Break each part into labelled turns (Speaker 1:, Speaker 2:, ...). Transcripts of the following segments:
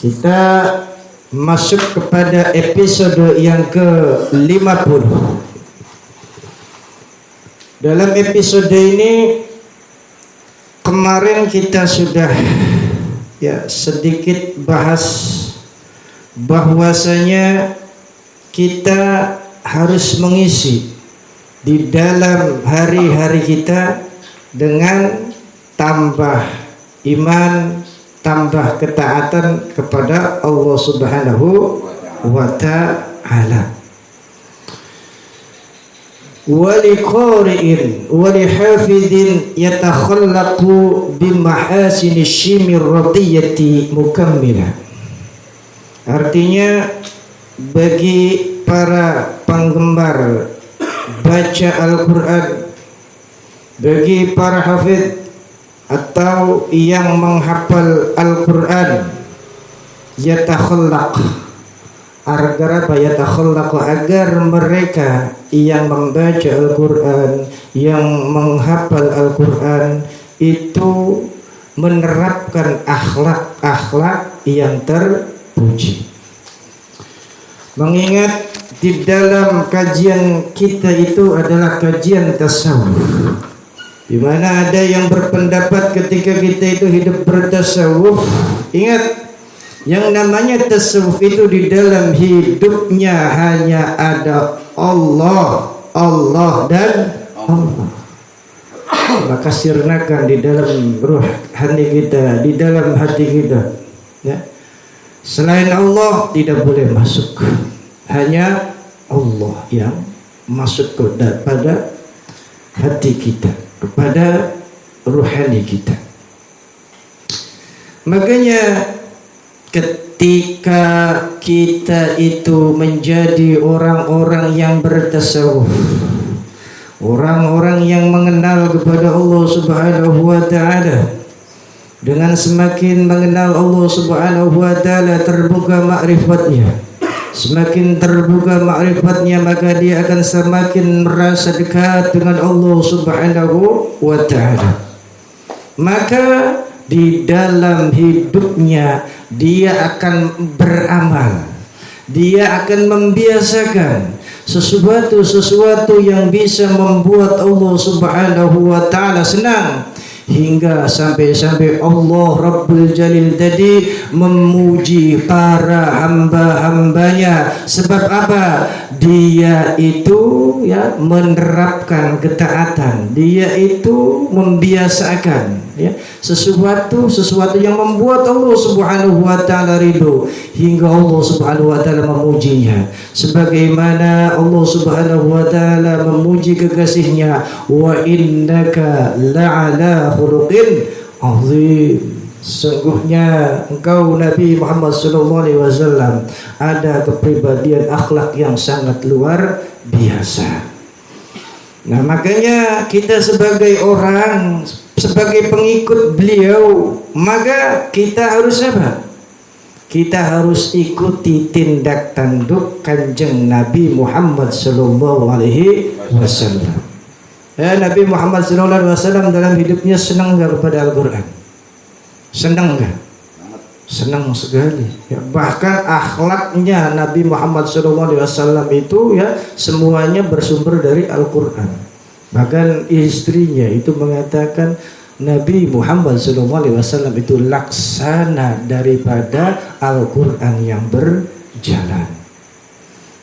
Speaker 1: Kita masuk kepada episode yang ke-50. Dalam episode ini kemarin kita sudah sedikit bahas bahwasanya kita harus mengisi di dalam hari-hari kita dengan tambah iman, tambah ketaatan kepada Allah Subhanahu wa ta'ala. Waliqari'in walihafidin yatakhallaqu bimahasini syimir radiyati mukammilah. Artinya bagi para penggemar baca Al-Quran, bagi para hafidh atau yang menghafal Al-Quran, yatakhallaq agar apa? Yatakhallaq agar mereka yang membaca Al-Quran, yang menghafal Al-Quran itu menerapkan akhlak-akhlak yang terpuji. Mengingat di dalam kajian kita itu adalah kajian tasawuf, di mana ada yang berpendapat ketika kita itu hidup bertasawuf, ingat yang namanya tasawuf itu di dalam hidupnya hanya ada Allah dan Allah. Maka sirnakan di dalam ruh hati kita, di dalam hati kita, ya. Selain Allah tidak boleh masuk, hanya Allah yang masuk kepada hati kita, kepada ruhani kita. Makanya ketika kita itu menjadi orang-orang yang bertasawuf, orang-orang yang mengenal kepada Allah Subhanahu wa ta'ala, dengan semakin mengenal Allah Subhanahu wa ta'ala terbuka ma'rifatnya, semakin terbuka ma'rifatnya, maka dia akan semakin merasa dekat dengan Allah Subhanahu wa ta'ala. Maka di dalam hidupnya dia akan beramal, dia akan membiasakan sesuatu yang bisa membuat Allah Subhanahu wa ta'ala senang, hingga sampai Allah Rabbul Jalil tadi memuji para hamba-hambanya. Sebab apa? Dia itu menerapkan ketaatan, dia itu membiasakan sesuatu yang membuat Allah Subhanahu wa ta'ala ridho, hingga Allah Subhanahu wa ta'ala memujinya, sebagaimana Allah Subhanahu wa ta'ala memuji kekasihnya, wa innaka la'ala khuluqin azim. Sungguhnya engkau Nabi Muhammad SAW ada kepribadian akhlak yang sangat luar biasa. Nah, makanya kita sebagai orang, sebagai pengikut beliau, maka kita harus apa? Kita harus ikuti tindak tanduk Kanjeng Nabi Muhammad SAW. Nabi Muhammad SAW dalam hidupnya senang gak kepada Al-Quran? Senang gak? Senang sekali. Bahkan akhlaknya Nabi Muhammad SAW itu semuanya bersumber dari Al-Quran. Bahkan istrinya itu mengatakan Nabi Muhammad SAW itu laksana daripada Al-Quran yang berjalan.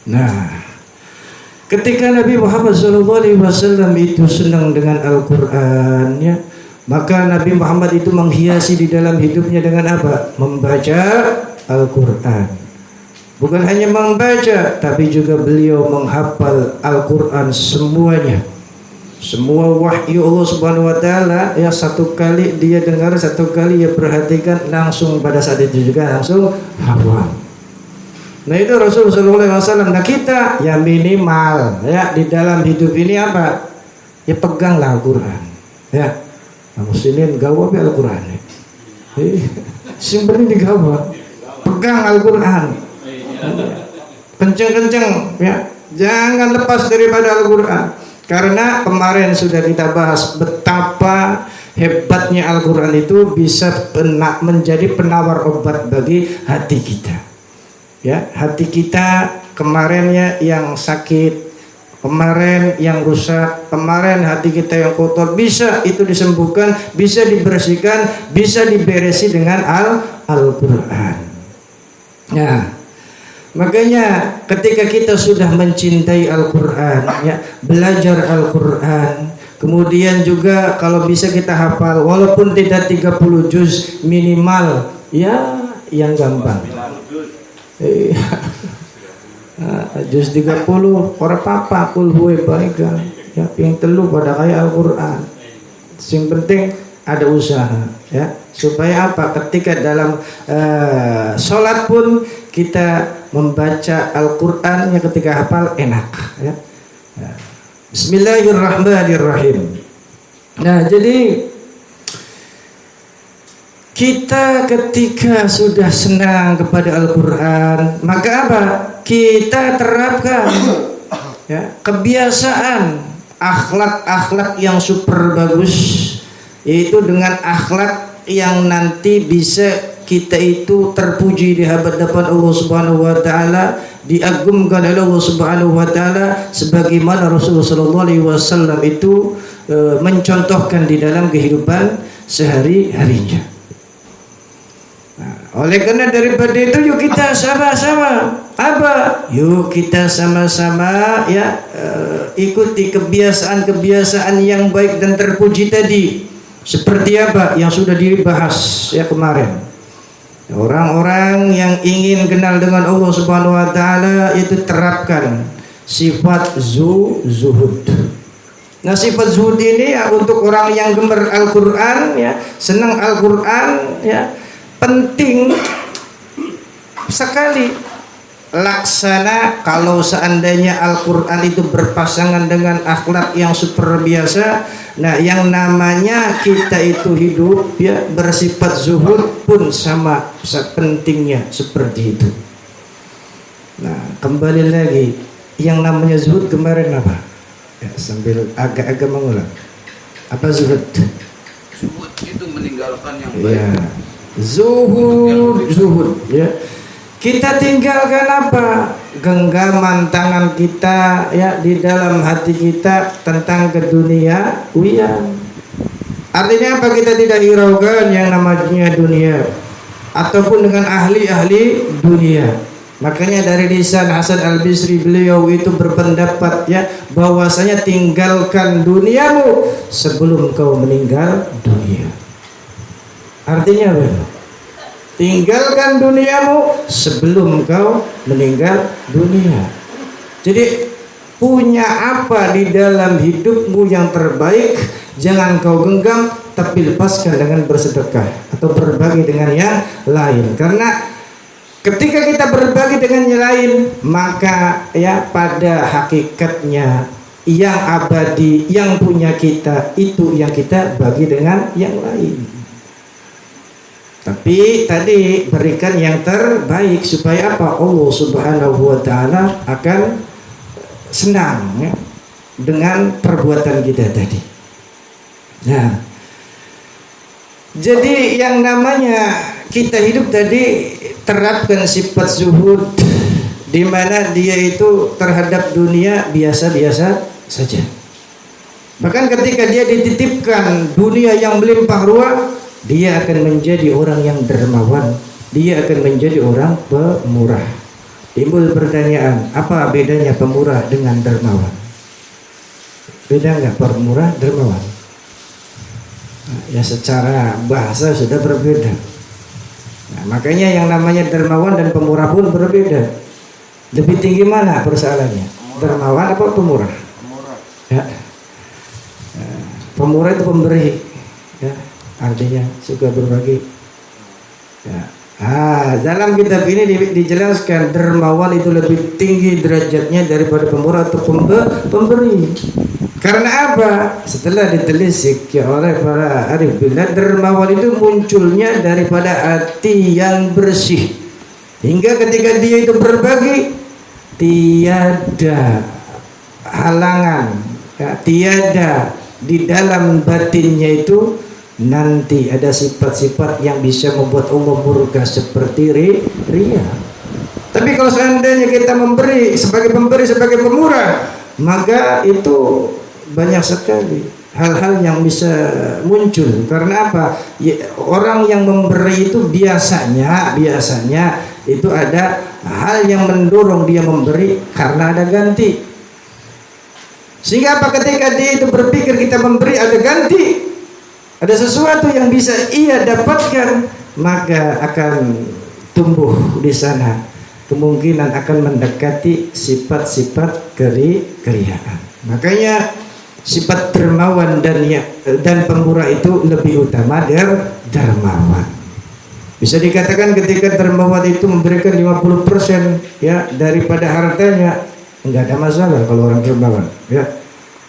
Speaker 1: Nah, ketika Nabi Muhammad SAW itu senang dengan Al-Quran, maka Nabi Muhammad itu menghiasi di dalam hidupnya dengan apa? Membaca Al-Quran. Bukan hanya membaca, tapi juga beliau menghafal Al-Quran semuanya. Semua wahyu Allah Subhanahu wa ta'ala, satu kali dia dengar, satu kali dia perhatikan, langsung pada saat itu juga langsung hafal. Nah, itu Rasulullah SAW. Nah, kita minimal di dalam hidup ini apa? Peganglah Al-Quran. Muslimin gawa bi Al-Quran. Sing bener digawa. Pegang Al-Quran. Kenceng-kenceng Jangan lepas daripada Al-Quran. Karena kemarin sudah kita bahas betapa Hebatnya Al-Quran itu bisa menjadi penawar obat bagi hati kita. Ya, hati kita kemarinnya yang sakit, kemarin yang rusak, kemarin hati kita yang kotor, bisa itu disembuhkan, bisa dibersihkan, bisa diberesi dengan Al-Quran. Nah, makanya ketika kita sudah mencintai Al-Quran, ya, belajar Al-Quran, kemudian juga kalau bisa kita hafal, walaupun tidak 30 juz minimal, ya yang gampang. Juz 30 ora apa-apa, kul huwa baik ya, yang telu pada kayak Al-Quran. Yang penting ada usaha, ya, supaya apa? Ketika dalam sholat pun kita membaca Al-Quran, ya, ketika hafal enak, ya. Bismillahirrahmanirrahim. Nah, jadi kita ketika sudah senang kepada Al-Quran, maka apa? Kita terapkan, ya, kebiasaan akhlak-akhlak yang super bagus, yaitu dengan akhlak yang nanti bisa kita itu terpuji di hadapan Allah Subhanahu wa taala, diagungkan oleh Allah Subhanahu wa taala sebagaimana Rasulullah sallallahu alaihi wasallam itu mencontohkan di dalam kehidupan sehari-harinya. Nah, oleh karena daripada itu, yuk kita sama-sama apa? Yuk kita sama-sama, ya, ikuti kebiasaan-kebiasaan yang baik dan terpuji tadi. Seperti apa yang sudah dibahas, ya, kemarin. Orang-orang yang ingin kenal dengan Allah Subhanahu wa taala itu terapkan sifat zuhud. Nah, sifat zuhud ini, ya, untuk orang yang gemar Al-Quran, ya, senang Al-Quran, ya, penting sekali laksana kalau seandainya Al-Quran itu berpasangan dengan akhlak yang super biasa. Nah, yang namanya kita itu hidup, ya, bersifat zuhud pun sama pentingnya seperti itu. Nah, kembali lagi, yang namanya zuhud kemarin apa? Ya, sambil agak-agak mengulang. Apa zuhud?
Speaker 2: Zuhud itu meninggalkan yang baik.
Speaker 1: Ya, zuhud, ya. Kita tinggalkan apa? Genggaman tangan kita, ya, di dalam hati kita tentang keduniawian. Artinya apa? Kita tidak hiraukan yang namanya dunia ataupun dengan ahli-ahli dunia. Makanya dari lisan Hasan Al-Bisri, beliau itu berpendapat, ya, bahwasanya tinggalkan duniamu sebelum kau meninggal dunia. Artinya apa? Tinggalkan duniamu sebelum kau meninggal dunia. Jadi punya apa di dalam hidupmu yang terbaik, jangan kau genggam, tapi lepaskan dengan bersedekah atau berbagi dengan yang lain. Karena ketika kita berbagi dengan yang lain, maka, ya, pada hakikatnya yang abadi, yang punya kita itu yang kita bagi dengan yang lain. Tapi tadi berikan yang terbaik supaya apa? Allah Subhanahu wa taala akan senang, ya, dengan perbuatan kita tadi. Nah, jadi yang namanya kita hidup tadi terapkan sifat zuhud, di mana dia itu terhadap dunia biasa-biasa saja. Bahkan ketika dia dititipkan dunia yang melimpah ruah, dia akan menjadi orang yang dermawan, dia akan menjadi orang pemurah. Timbul pertanyaan, apa bedanya pemurah dengan dermawan? Beda nggak pemurah, dermawan? Nah, ya, secara bahasa sudah berbeda. Nah, makanya yang namanya dermawan dan pemurah pun berbeda. Lebih tinggi mana persoalannya? Dermawan apa pemurah?
Speaker 2: Pemurah.
Speaker 1: Ya. Pemurah itu pemberi, ya, artinya suka berbagi, ya. Dalam kitab ini dijelaskan dermawan itu lebih tinggi derajatnya daripada pemurah atau pemberi. Karena apa? Setelah ditelisik, ya, oleh para arif billah, dermawan itu munculnya daripada hati yang bersih, hingga ketika dia itu berbagi tiada halangan, ya, tiada di dalam batinnya itu nanti ada sifat-sifat yang bisa membuat Allah murka seperti ria. Tapi kalau seandainya kita memberi sebagai pemberi, sebagai pemurah, maka itu banyak sekali hal-hal yang bisa muncul. Karena apa? Orang yang memberi itu biasanya itu ada hal yang mendorong dia memberi karena ada ganti. Sehingga apa, ketika dia itu berpikir kita memberi ada ganti, ada sesuatu yang bisa ia dapatkan, maka akan tumbuh di sana kemungkinan akan mendekati sifat-sifat keriaan. Makanya sifat dermawan dan pemurah itu lebih utama dermawan. Bisa dikatakan ketika dermawan itu memberikan 50% ya daripada hartanya, enggak ada masalah kalau orang dermawan ya.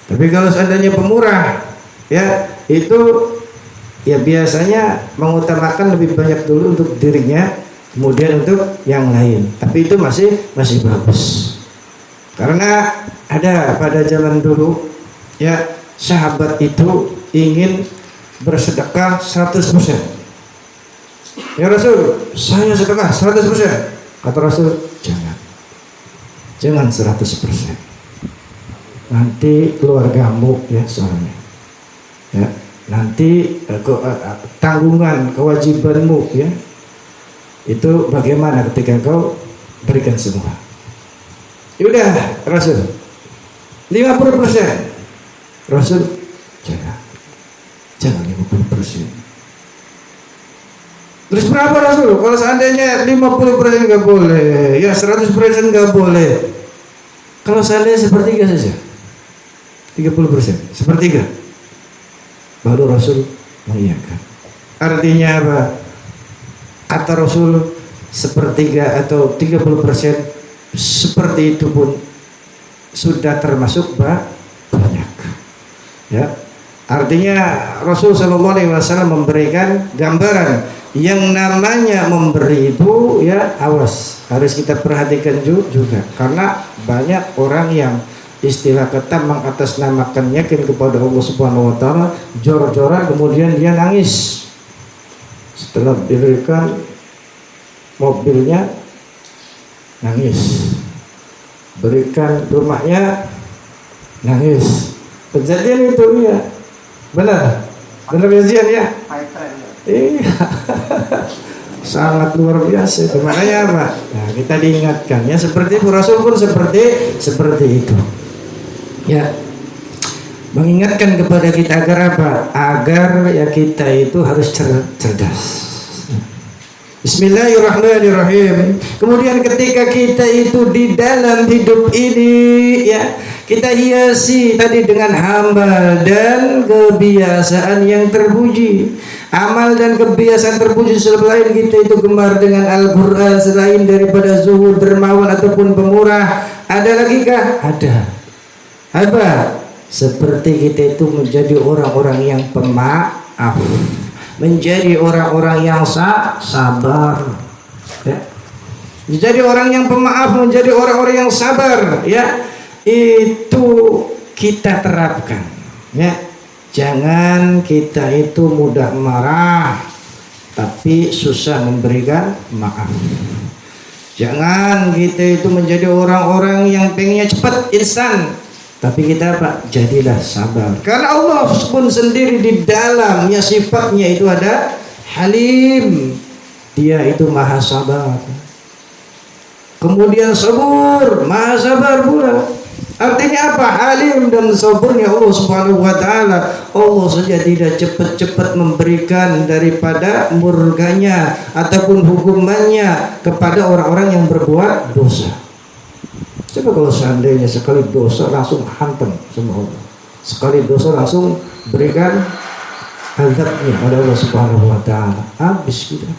Speaker 1: Tapi kalau seandainya pemurah ya, itu ya biasanya mengutamakan lebih banyak dulu untuk dirinya, kemudian untuk yang lain. Tapi itu masih bagus. Karena ada pada zaman dulu ya, sahabat itu ingin bersedekah 100%. Ya Rasul, saya sedekah 100%. Kata Rasul, jangan 100%. Nanti keluargamu ya soalnya. Ya, nanti tanggungan kewajibanmu ya, itu bagaimana ketika kau berikan semua. Yaudah Rasul 50%. Rasul jangan 50%. Terus berapa Rasul? Kalau seandainya 50% nggak boleh, ya 100% nggak boleh. Kalau seandainya sepertiga saja, 30%, sepertiga, baru Rasul mengiyakan. Artinya apa? Kata Rasul sepertiga atau 30% seperti itu pun sudah termasuk banyak. Ya, artinya Rasul Shallallahu Alaihi Wasallam memberikan gambaran yang namanya memberi itu ya, awas, harus kita perhatikan juga, karena banyak orang yang istilah kata mengatasnamakan yakin kepada Allah Subhanahu Wa Taala, jor-joran, kemudian dia nangis setelah diberikan mobilnya, nangis, berikan rumahnya, nangis. Kejadian itu ya, benar kejadian ya. Iya, sangat luar biasa itu. Makanya apa? Nah, kita diingatkan ya, seperti Rasul pun seperti itu. Ya, mengingatkan kepada kita agar apa? Agar ya kita itu harus cerdas. Bismillahirrahmanirrahim. Kemudian ketika kita itu di dalam hidup ini ya, kita hiasi tadi dengan amal dan kebiasaan yang terpuji. Amal dan kebiasaan terpuji selain kita itu gemar dengan Al-Quran, selain daripada zuhud, dermawan ataupun pemurah, ada lagi kah? Ada. Apa? Seperti kita itu menjadi orang-orang yang pemaaf, menjadi orang-orang yang sabar ya. Menjadi orang yang pemaaf, menjadi orang-orang yang sabar ya, itu kita terapkan ya. Jangan kita itu mudah marah tapi susah memberikan maaf. Jangan kita itu menjadi orang-orang yang pengennya cepat, instan, tapi kita apa? Jadilah sabar. Karena Allah pun sendiri di dalamnya sifatnya itu ada halim. Dia itu maha sabar. Kemudian sabur, maha sabar pula. Artinya apa? Halim dan sabarnya Allah Subhanahu wa Ta'ala. Allah saja tidak cepat-cepat memberikan daripada murkanya ataupun hukumannya kepada orang-orang yang berbuat dosa. Coba kalau seandainya sekali dosa langsung hantam sama Allah, sekali dosa langsung berikan azabnya oleh Allah Subhanahu wa Ta'ala, habis kita.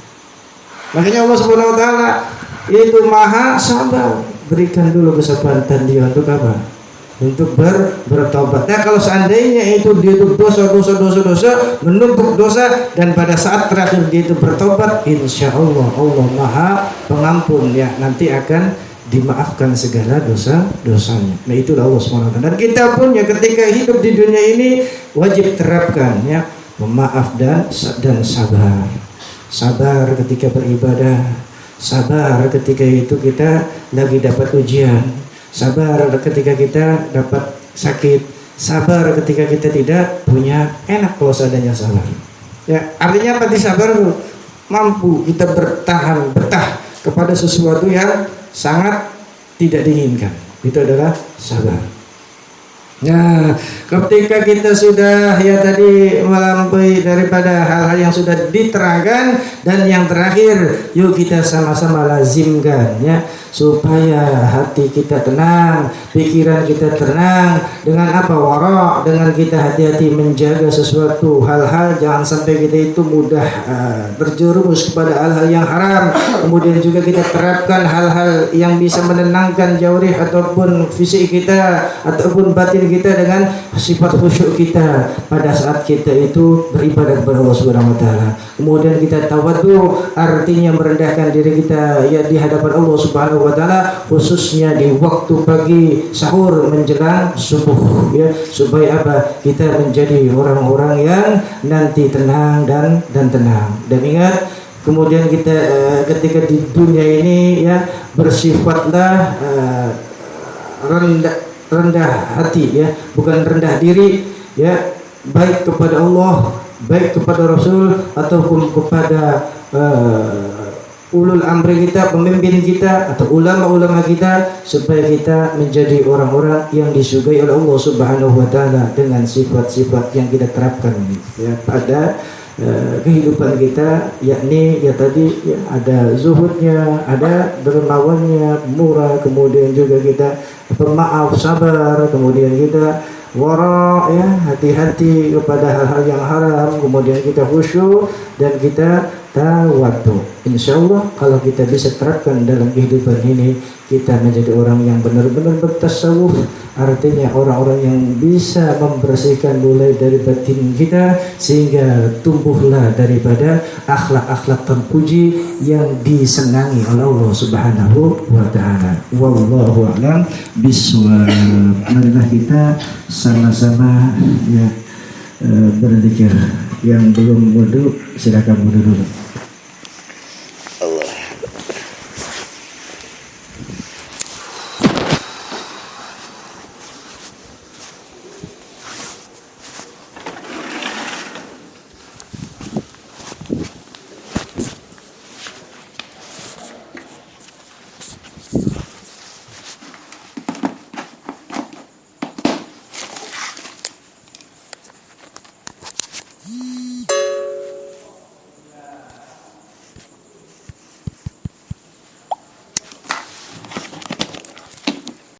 Speaker 1: Makanya Allah Subhanahu wa Ta'ala itu maha sabar. Berikan dulu kesempatan dia untuk apa? Untuk bertobat. Nah, kalau seandainya itu dia itu dosa, menumpuk dosa, dan pada saat terakhir dia itu bertobat, insya Allah Allah maha pengampun ya, nanti akan dimaafkan segala dosa-dosanya. Nah, itulah Allah SWT. Dan kita pun ya ketika hidup di dunia ini wajib terapkan ya, pemaaf dan sabar. Sabar ketika beribadah, sabar ketika itu kita lagi dapat ujian, sabar ketika kita dapat sakit, sabar ketika kita tidak punya, enak kalau seadanya sabar. Ya, artinya apa sabar? Mampu kita betah kepada sesuatu yang sangat tidak diinginkan. Itu adalah sabar. Nah, ketika kita sudah ya tadi melampaui daripada hal-hal yang sudah diterangkan, dan yang terakhir, yuk kita sama-sama lazimkan ya, supaya hati kita tenang, pikiran kita tenang. Dengan apa? Wara, dengan kita hati-hati menjaga sesuatu hal-hal, jangan sampai kita itu mudah terjerumus kepada hal-hal yang haram. Kemudian juga kita terapkan hal-hal yang bisa menenangkan jawarih ataupun fisik kita ataupun batin kita dengan sifat khusyuk kita pada saat kita itu beribadah kepada Allah Subhanahu wa taala. Kemudian kita tawadhu, artinya merendahkan diri kita ya di hadapan Allah Subhanahu wa taala, khususnya di waktu pagi sahur menjelang subuh ya, supaya apa? Kita menjadi orang-orang yang nanti tenang dan tenang. Dan ingat, kemudian kita ketika di dunia ini ya, bersifatlah rendah hati ya, bukan rendah diri ya, baik kepada Allah, baik kepada Rasul ataupun kepada ulul amri kita, pemimpin kita atau ulama-ulama kita, supaya kita menjadi orang-orang yang disukai oleh Allah Subhanahu wa taala dengan sifat-sifat yang kita terapkan ya pada kehidupan kita, yakni ya tadi ya, ada zuhudnya, ada dermawannya, murah, kemudian juga kita pemaaf, sabar, kemudian kita wara ya, hati-hati kepada hal-hal yang haram, kemudian kita khusyuk dan kita tawadhu. Insyaallah kalau kita bisa terapkan dalam kehidupan ini, kita menjadi orang yang benar-benar bertasawuf, artinya orang-orang yang bisa membersihkan mulai dari batin kita, sehingga tumbuhlah daripada akhlak-akhlak terpuji yang disenangi oleh Allah Subhanahu wa taala. Wallahu a'lam bishawab. Marilah kita sama-sama ya berzikir. Yang belum wudu silakan wudu dulu.
Speaker 3: Hmm.